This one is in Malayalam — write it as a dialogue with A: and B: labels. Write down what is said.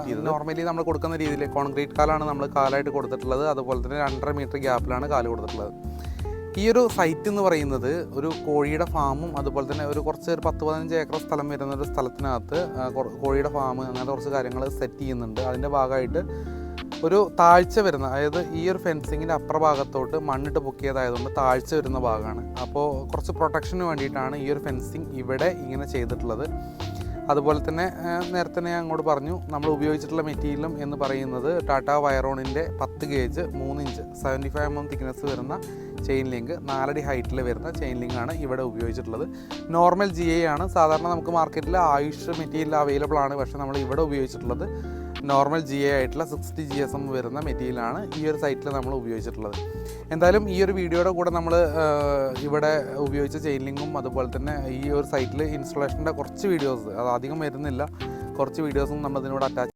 A: ഫിറ്റ് ചെയ്തത്. നോർമലി നമ്മൾ കൊടുക്കുന്ന രീതിയിൽ കോൺക്രീറ്റ് കാലാണ് നമ്മൾ കാലായിട്ട് കൊടുത്തിട്ടുള്ളത്. അതുപോലെ തന്നെ 2.5 മീറ്റർ ഗ്യാപ്പിലാണ് കാല് കൊടുത്തിട്ടുള്ളത്. ഈ ഒരു സൈറ്റ് എന്ന് പറയുന്നത് ഒരു കോഴിയുടെ ഫാമും അതുപോലെ തന്നെ ഒരു 10-15 ഏക്കർ സ്ഥലം വരുന്ന ഒരു സ്ഥലത്തിനകത്ത് കോഴിയുടെ ഫാം അങ്ങനത്തെ കുറച്ച് കാര്യങ്ങൾ സെറ്റ് ചെയ്യുന്നുണ്ട്. അതിൻ്റെ ഭാഗമായിട്ട് ഒരു താഴ്ച വരുന്ന, അതായത് ഈ ഒരു ഫെൻസിങ്ങിൻ്റെ അപ്പുറ ഭാഗത്തോട്ട് മണ്ണിട്ട് പൊക്കിയതായതുകൊണ്ട് താഴ്ച വരുന്ന ഭാഗമാണ്. അപ്പോൾ കുറച്ച് പ്രൊട്ടക്ഷന് വേണ്ടിയിട്ടാണ് ഈ ഒരു ഫെൻസിങ് ഇവിടെ ഇങ്ങനെ ചെയ്തിട്ടുള്ളത്. അതുപോലെ തന്നെ നേരത്തെ ഞാൻ അങ്ങോട്ട് പറഞ്ഞു, നമ്മൾ ഉപയോഗിച്ചിട്ടുള്ള മെറ്റീരിയലും എന്ന് പറയുന്നത് ടാറ്റ വയറോണിൻ്റെ 10 ഗേജ് 3 ഇഞ്ച് 75 mm തിക്നെസ് വരുന്ന ചെയിൻ ലിങ്ക്, 4 അടി ഹൈറ്റിൽ വരുന്ന ചെയിൻ ലിങ്ക് ആണ് ഇവിടെ ഉപയോഗിച്ചിട്ടുള്ളത്. നോർമൽ GI ആണ്. സാധാരണ നമുക്ക് മാർക്കറ്റിൽ ആയുഷ് മെറ്റീരിയൽ അവൈലബിൾ ആണ്, പക്ഷേ നമ്മൾ ഇവിടെ ഉപയോഗിച്ചിട്ടുള്ളത് നോർമൽ GI ആയിട്ടുള്ള 60 GSM വരുന്ന മെറ്റീരിയലാണ് ഈ ഒരു സൈറ്റിൽ നമ്മൾ ഉപയോഗിച്ചിട്ടുള്ളത്. എന്തായാലും ഈ ഒരു വീഡിയോയുടെ കൂടെ നമ്മൾ ഇവിടെ ഉപയോഗിച്ച ചെയിൻ ലിങ്കും അതുപോലെ തന്നെ ഈ ഒരു സൈറ്റിൽ ഇൻസ്റ്റലേഷൻ്റെ കുറച്ച് വീഡിയോസ്, അത് അധികം വരുന്നില്ല, കുറച്ച് വീഡിയോസും നമ്മൾ ഇതിനോട് അറ്റാച്ച്